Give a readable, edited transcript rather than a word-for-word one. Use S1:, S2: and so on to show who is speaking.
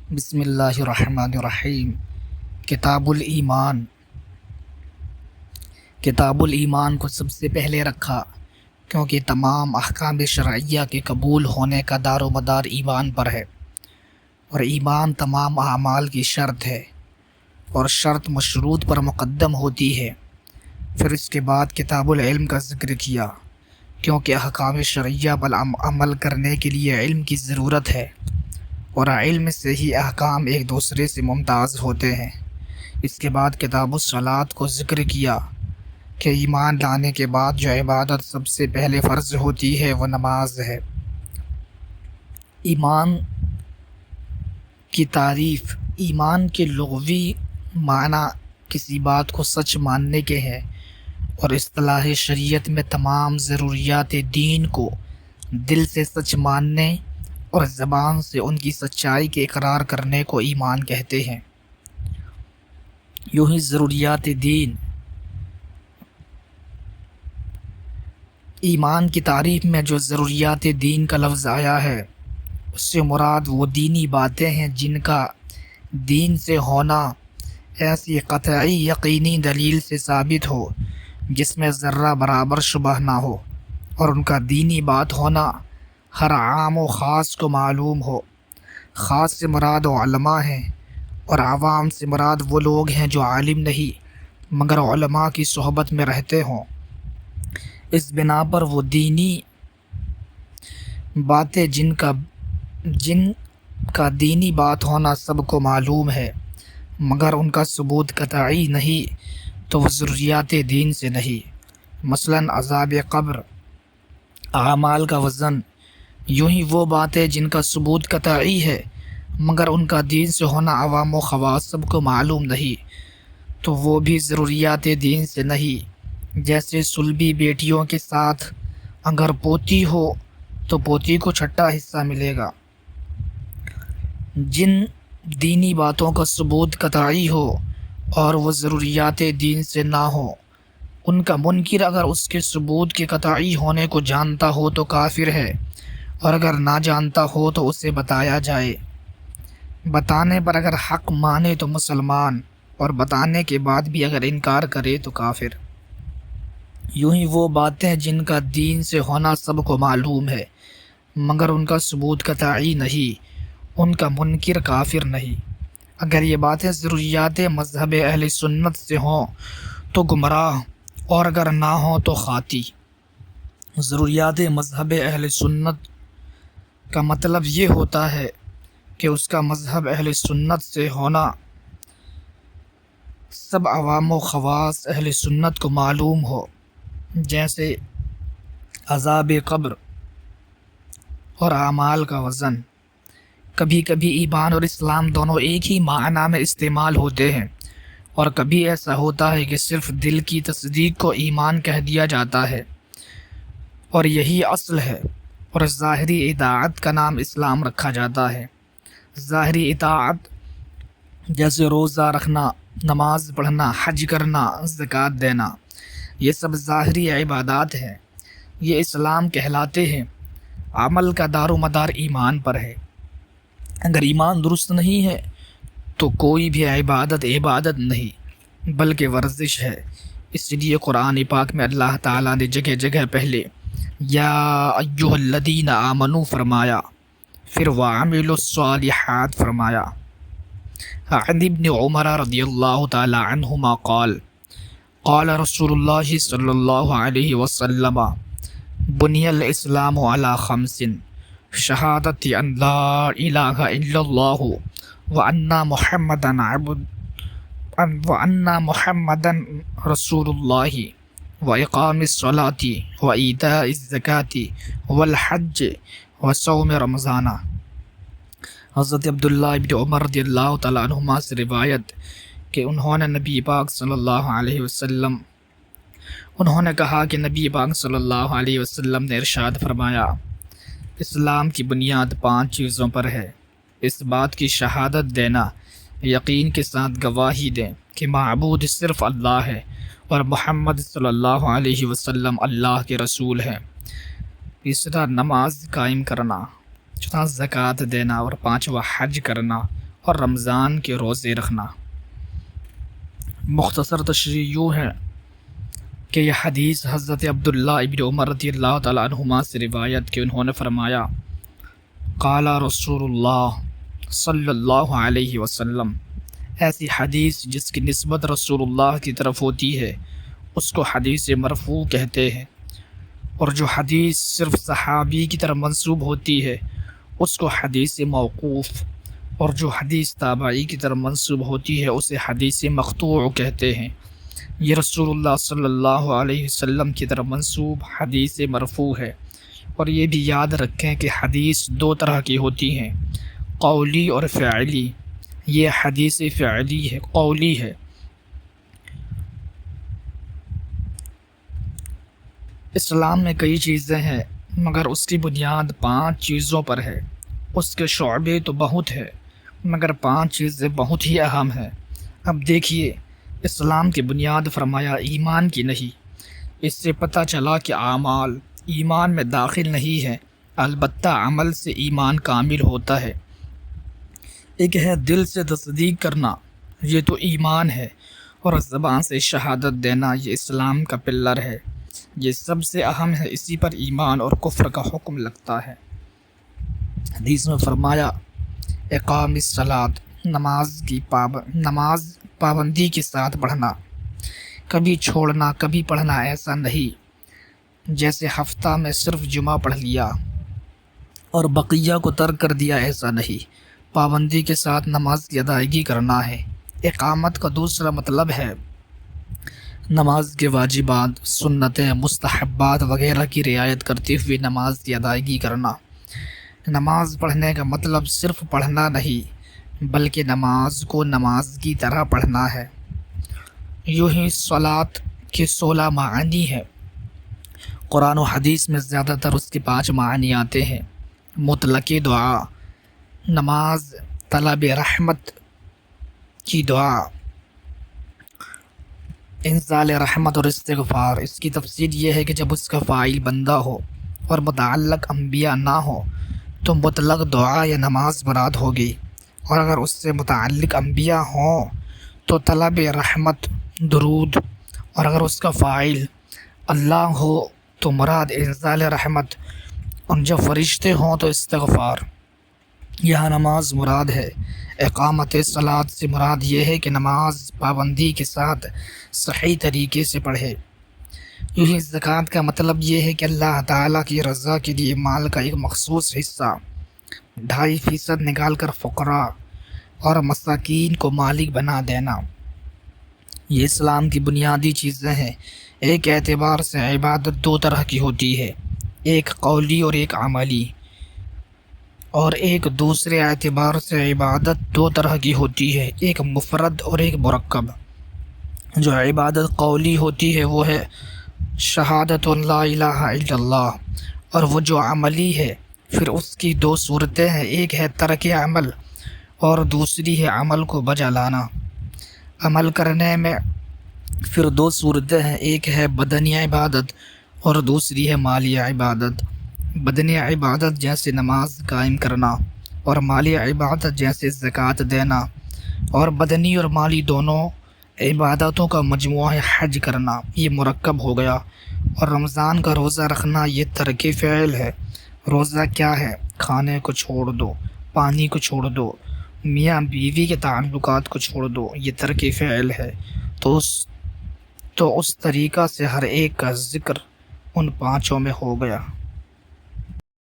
S1: بسم اللہ الرحمن الرحیم۔ کتاب الایمان۔ کتاب الایمان کو سب سے پہلے رکھا کیونکہ تمام احکام شرعیہ کے قبول ہونے کا دار و مدار ایمان پر ہے، اور ایمان تمام اعمال کی شرط ہے، اور شرط مشروط پر مقدم ہوتی ہے۔ پھر اس کے بعد کتاب العلم کا ذکر کیا کیونکہ احکام شرعیہ پر عمل کرنے کے لیے علم کی ضرورت ہے، اور علم سے ہی احکام ایک دوسرے سے ممتاز ہوتے ہیں۔ اس کے بعد کتاب الصلاۃ کو ذکر کیا کہ ایمان لانے کے بعد جو عبادت سب سے پہلے فرض ہوتی ہے وہ نماز ہے۔ ایمان کی تعریف۔ ایمان کے لغوی معنی کسی بات کو سچ ماننے کے ہیں، اور اصطلاح شریعت میں تمام ضروریات دین کو دل سے سچ ماننے اور زبان سے ان کی سچائی کے اقرار کرنے کو ایمان کہتے ہیں۔ یوں ہی ضروریات دین۔ ایمان کی تعریف میں جو ضروریات دین کا لفظ آیا ہے اس سے مراد وہ دینی باتیں ہیں جن کا دین سے ہونا ایسی قطعی یقینی دلیل سے ثابت ہو جس میں ذرہ برابر شبہ نہ ہو، اور ان کا دینی بات ہونا ہر عام و خاص کو معلوم ہو۔ خاص سے مراد علماء ہیں، اور عوام سے مراد وہ لوگ ہیں جو عالم نہیں مگر علماء کی صحبت میں رہتے ہوں۔ اس بنا پر وہ دینی باتیں جن کا دینی بات ہونا سب کو معلوم ہے مگر ان کا ثبوت قطعی نہیں تو وہ ضروریات دین سے نہیں۔ مثلاً عذاب قبر، اعمال کا وزن، یوں ہی وہ باتیں جن کا ثبوت قطعی ہے مگر ان کا دین سے ہونا عوام و خواص سب کو معلوم نہیں تو وہ بھی ضروریات دین سے نہیں۔ جیسے صلبی بیٹیوں کے ساتھ اگر پوتی ہو تو پوتی کو چھٹا حصہ ملے گا۔ جن دینی باتوں کا ثبوت قطعی ہو اور وہ ضروریات دین سے نہ ہو، ان کا منکر اگر اس کے ثبوت کے قطعی ہونے کو جانتا ہو تو کافر ہے، اور اگر نہ جانتا ہو تو اسے بتایا جائے۔ بتانے پر اگر حق مانے تو مسلمان، اور بتانے کے بعد بھی اگر انکار کرے تو کافر۔ یوں ہی وہ باتیں جن کا دین سے ہونا سب کو معلوم ہے مگر ان کا ثبوت قطعی نہیں، ان کا منکر کافر نہیں۔ اگر یہ باتیں ضروریات مذہب اہل سنت سے ہوں تو گمراہ، اور اگر نہ ہوں تو خاطی۔ ضروریات مذہب اہل سنت کا مطلب یہ ہوتا ہے کہ اس کا مذہب اہل سنت سے ہونا سب عوام و خواص اہل سنت کو معلوم ہو، جیسے عذاب قبر اور اعمال کا وزن۔ کبھی کبھی ایمان اور اسلام دونوں ایک ہی معنی میں استعمال ہوتے ہیں، اور کبھی ایسا ہوتا ہے کہ صرف دل کی تصدیق کو ایمان کہہ دیا جاتا ہے، اور یہی اصل ہے، اور ظاہری اطاعت کا نام اسلام رکھا جاتا ہے۔ ظاہری اطاعت جیسے روزہ رکھنا، نماز پڑھنا، حج کرنا، زکوٰۃ دینا، یہ سب ظاہری عبادات ہیں، یہ اسلام کہلاتے ہیں۔ عمل کا دار و مدار ایمان پر ہے۔ اگر ایمان درست نہیں ہے تو کوئی بھی عبادت نہیں بلکہ ورزش ہے۔ اس لیے قرآن پاک میں اللہ تعالیٰ نے جگہ جگہ پہلے یا ایھا الذین آمنوا فرمایا، پھر وعملوا الصالحات فرمایا۔ عن ابن عمر رضی اللہ تعالی عنہما قال قال رسول اللہ صلی اللہ علیہ وسلم بنی الاسلام علی خمس شہادت ان لا الہ الا اللہ وأن محمدا رسول اللہ وإقام الصلاة وإيتاء الزکاة والحج وصوم رمضان۔ حضرت عبداللہ ابن عمر رضی اللہ تعالیٰ عنہما سے روایت کہ انہوں نے نبی پاک صلی اللہ علیہ وسلم کہا کہ نبی پاک صلی اللہ علیہ وسلم نے ارشاد فرمایا، اسلام کی بنیاد 5 چیزوں پر ہے۔ اس بات کی شہادت دینا، یقین کے ساتھ گواہی دیں کہ معبود صرف اللہ ہے اور محمد صلی اللہ علیہ وسلم اللہ کے رسول ہیں۔ تیسرا نماز قائم کرنا، چوتھا زکوٰۃ دینا، اور 5واں حج کرنا، اور رمضان کے روزے رکھنا۔ مختصر تشریح یوں ہے کہ یہ حدیث حضرت عبداللہ ابن عمر رضی اللہ تعالیٰ عنہما سے روایت کہ انہوں نے فرمایا، قال رسول اللہ صلی اللہ علیہ وسلم، ایسی حدیث جس کی نسبت رسول اللہ کی طرف ہوتی ہے اس کو حدیث مرفوع کہتے ہیں، اور جو حدیث صرف صحابی کی طرف منسوب ہوتی ہے اس کو حدیث موقوف، اور جو حدیث تابعی کی طرف منسوب ہوتی ہے اسے حدیث مقطوع کہتے ہیں۔ یہ رسول اللہ صلی اللہ علیہ وسلم کی طرف منسوب حدیث مرفوع ہے۔ اور یہ بھی یاد رکھیں کہ حدیث دو طرح کی ہوتی ہیں، قولی اور فعلی۔ یہ حدیث فعلی ہے، قولی ہے۔ اسلام میں کئی چیزیں ہیں مگر اس کی بنیاد 5 چیزوں پر ہے۔ اس کے شعبے تو بہت ہے مگر 5 چیزیں بہت ہی اہم ہیں۔ اب دیکھیے، اسلام کی بنیاد فرمایا ایمان کی نہیں۔ اس سے پتہ چلا کہ اعمال ایمان میں داخل نہیں ہے، البتہ عمل سے ایمان کامل ہوتا ہے۔ ایک ہے دل سے تصدیق کرنا، یہ تو ایمان ہے، اور زبان سے شہادت دینا، یہ اسلام کا پلر ہے، یہ سب سے اہم ہے، اسی پر ایمان اور کفر کا حکم لگتا ہے۔ حدیث میں فرمایا، اقام الصلاۃ، نماز پابندی کے ساتھ پڑھنا، کبھی چھوڑنا کبھی پڑھنا، ایسا نہیں جیسے ہفتہ میں صرف جمعہ پڑھ لیا اور بقیہ کو ترک کر دیا، ایسا نہیں، پابندی کے ساتھ نماز کی ادائیگی کرنا ہے۔ اقامت کا دوسرا مطلب ہے نماز کے واجبات، سنتیں، مستحبات وغیرہ کی رعایت کرتے ہوئے نماز کی ادائیگی کرنا۔ نماز پڑھنے کا مطلب صرف پڑھنا نہیں بلکہ نماز کو نماز کی طرح پڑھنا ہے۔ یوں ہی صلاۃ کے 16 معانی ہیں، قرآن و حدیث میں زیادہ تر اس کے 5 معانی آتے ہیں۔ مطلق دعا، نماز، طلب رحمت کی دعا، انزال رحمت اور استغفار۔ اس کی تفصیل یہ ہے کہ جب اس کا فاعل بندہ ہو اور متعلق انبیاء نہ ہو تو مطلق دعا یا نماز مراد ہوگی، اور اگر اس سے متعلق انبیاء ہوں تو طلب رحمت، درود، اور اگر اس کا فاعل اللہ ہو تو مراد انزال رحمت، اور جب فرشتے ہوں تو استغفار۔ یہاں نماز مراد ہے۔ اقامت صلاۃ سے مراد یہ ہے کہ نماز پابندی کے ساتھ صحیح طریقے سے پڑھے۔ یہی زکوٰۃ کا مطلب یہ ہے کہ اللہ تعالیٰ کی رضا کے لیے مال کا ایک مخصوص حصہ 2.5% نکال کر فقراء اور مساکین کو مالک بنا دینا۔ یہ اسلام کی بنیادی چیزیں ہیں۔ ایک اعتبار سے عبادت 2 طرح کی ہوتی ہے، ایک قولی اور ایک عملی، اور ایک دوسرے اعتبار سے عبادت 2 طرح کی ہوتی ہے، ایک مفرد اور ایک مرکب۔ جو عبادت قولی ہوتی ہے وہ ہے شہادت لا الہ الا اللہ، اور وہ جو عملی ہے پھر اس کی 2 صورتیں ہیں، ایک ہے ترک عمل اور دوسری ہے عمل کو بجا لانا۔ عمل کرنے میں پھر 2 صورتیں ہیں، ایک ہے بدنی عبادت اور دوسری ہے مالی عبادت۔ بدنی عبادت جیسے نماز قائم کرنا، اور مالی عبادت جیسے زکوٰۃ دینا، اور بدنی اور مالی دونوں عبادتوں کا مجموعہ ہے حج کرنا، یہ مرکب ہو گیا۔ اور رمضان کا روزہ رکھنا یہ ترک فعل ہے۔ روزہ کیا ہے؟ کھانے کو چھوڑ دو، پانی کو چھوڑ دو، میاں بیوی کے تعلقات کو چھوڑ دو، یہ ترک فعل ہے۔ تو اس طریقہ سے ہر ایک کا ذکر ان 5 میں ہو گیا۔